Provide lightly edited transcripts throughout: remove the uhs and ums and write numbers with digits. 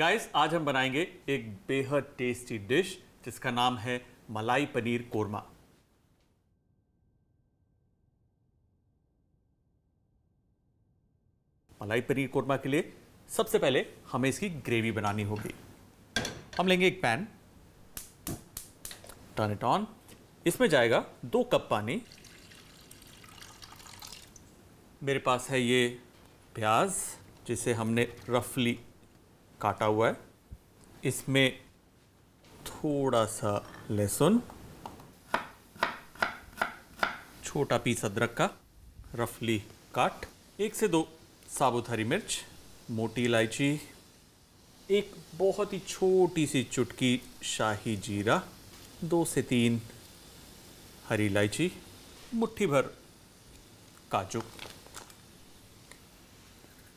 Guys, आज हम बनाएंगे एक बेहद टेस्टी डिश जिसका नाम है मलाई पनीर कोरमा। मलाई पनीर कोरमा के लिए सबसे पहले हमें इसकी ग्रेवी बनानी होगी। हम लेंगे एक पैन, टर्न इट ऑन। इसमें जाएगा 2 कप पानी। मेरे पास है ये प्याज जिसे हमने रफली काटा हुआ है। इसमें थोड़ा सा लहसुन, छोटा पीस अदरक का रफली काट, 1 से 2 साबुत हरी मिर्च, मोटी इलायची, एक बहुत ही छोटी सी चुटकी शाही जीरा, 2 से 3 हरी इलायची, मुट्ठी भर काजू,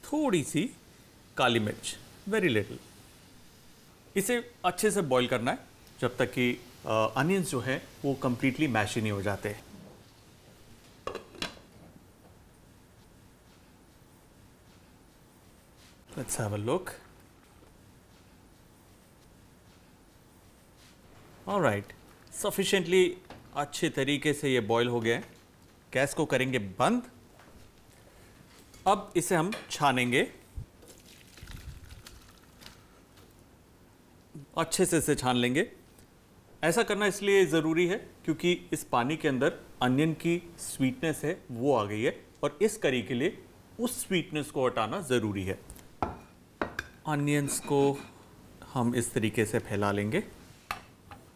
थोड़ी सी काली मिर्च, वेरी लिटिल। इसे अच्छे से बॉईल करना है जब तक कि अनियंस जो है वो कंप्लीटली मैश ही नहीं हो जाते। Let's have a look. Alright, sufficiently अच्छे तरीके से ये बॉईल हो गया है। गैस को करेंगे बंद। अब इसे हम छानेंगे। अच्छे से इसे छान लेंगे। ऐसा करना इसलिए ज़रूरी है क्योंकि इस पानी के अंदर अनियन की स्वीटनेस है वो आ गई है और इस करी के लिए उस स्वीटनेस को हटाना ज़रूरी है। अनियंस को हम इस तरीके से फैला लेंगे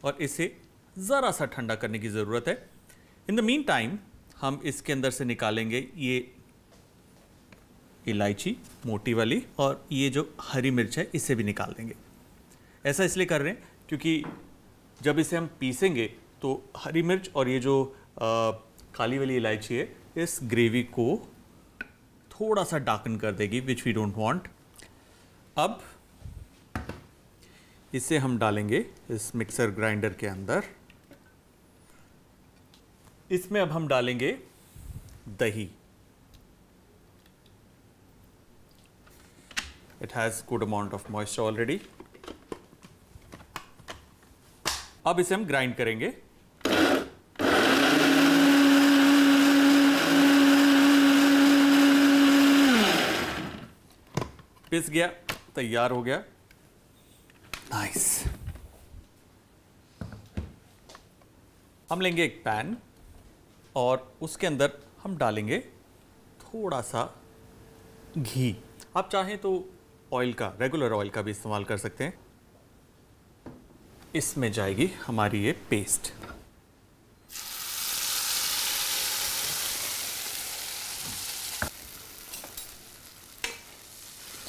और इसे ज़रा सा ठंडा करने की ज़रूरत है। इन द मीन टाइम हम इसके अंदर से निकालेंगे ये इलायची मोटी वाली और ये जो हरी मिर्च है इसे भी निकाल देंगे। ऐसा इसलिए कर रहे हैं क्योंकि जब इसे हम पीसेंगे तो हरी मिर्च और ये जो काली वाली इलायची है इस ग्रेवी को थोड़ा सा डार्कन कर देगी, विच वी डोंट वांट। अब इसे हम डालेंगे इस मिक्सर ग्राइंडर के अंदर। इसमें अब हम डालेंगे दही। It has good amount of moisture already. अब इसे हम ग्राइंड करेंगे। पिस गया, तैयार हो गया। नाइस। हम लेंगे एक पैन और उसके अंदर हम डालेंगे थोड़ा सा घी। आप चाहें तो ऑयल का, रेगुलर ऑयल का भी इस्तेमाल कर सकते हैं। इसमें जाएगी हमारी ये पेस्ट।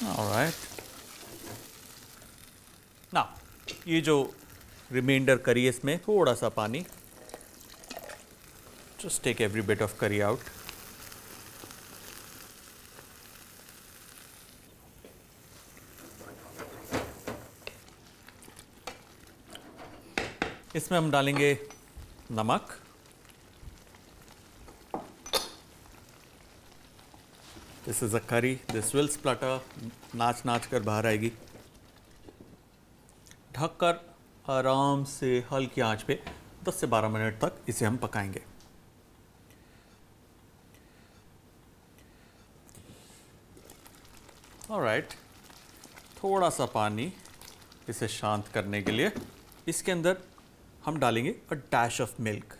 ऑलराइट, ना ये जो रिमाइंडर करी है इसमें थोड़ा सा पानी, just take every bit of curry out. इसमें हम डालेंगे नमक, दिस इज अ करी, दिस विल स्प्लटर, नाच नाच कर बाहर आएगी। ढककर आराम से हल्की आंच पे 10 से 12 मिनट तक इसे हम पकाएंगे। ऑलराइट, थोड़ा सा पानी इसे शांत करने के लिए। इसके अंदर हम डालेंगे a dash of milk.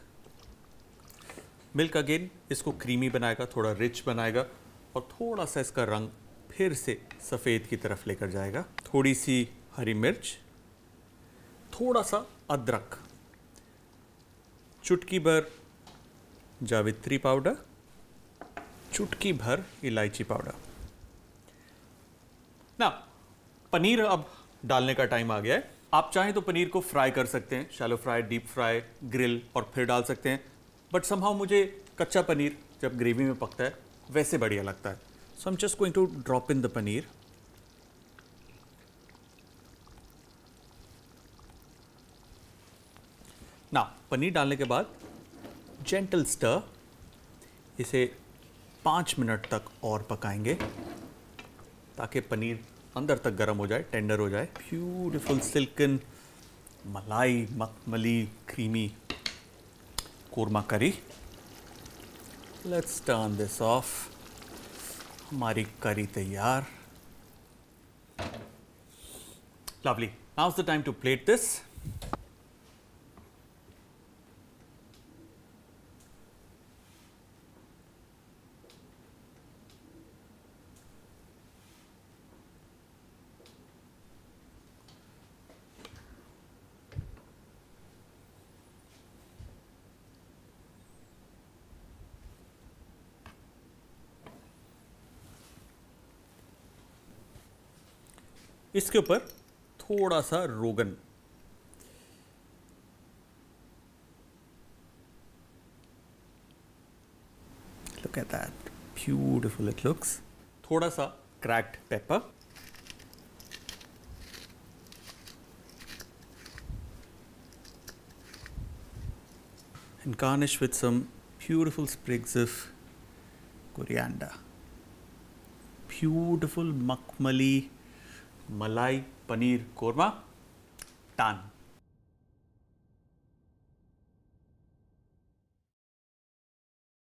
Milk again इसको क्रीमी बनाएगा, थोड़ा रिच बनाएगा और थोड़ा सा इसका रंग फिर से सफ़ेद की तरफ लेकर जाएगा। थोड़ी सी हरी मिर्च, थोड़ा सा अदरक, चुटकी भर जावित्री पाउडर, चुटकी भर इलायची पाउडर। ना, पनीर अब डालने का टाइम आ गया है। आप चाहें तो पनीर को फ्राई कर सकते हैं, shallow fry, deep fry, grill, और फिर डाल सकते हैं। बट समहाउ मुझे कच्चा पनीर जब ग्रेवी में पकता है वैसे बढ़िया लगता है। So I am just going to drop in the paneer. ना, पनीर डालने के बाद जेंटल स्टर, इसे 5 मिनट तक और पकाएंगे ताकि पनीर अंदर तक गर्म हो जाए, टेंडर हो जाए। ब्यूटीफुल सिल्कन मलाई मखमली creamy korma curry. Let's turn this off. हमारी करी तैयार। Lovely. Now is the time to plate this. इसके ऊपर थोड़ा सा रोगन, look at that, beautiful it looks. थोड़ा सा cracked pepper, and garnish with some beautiful sprigs of coriander. Beautiful Makhmali Malai Paneer Korma, done.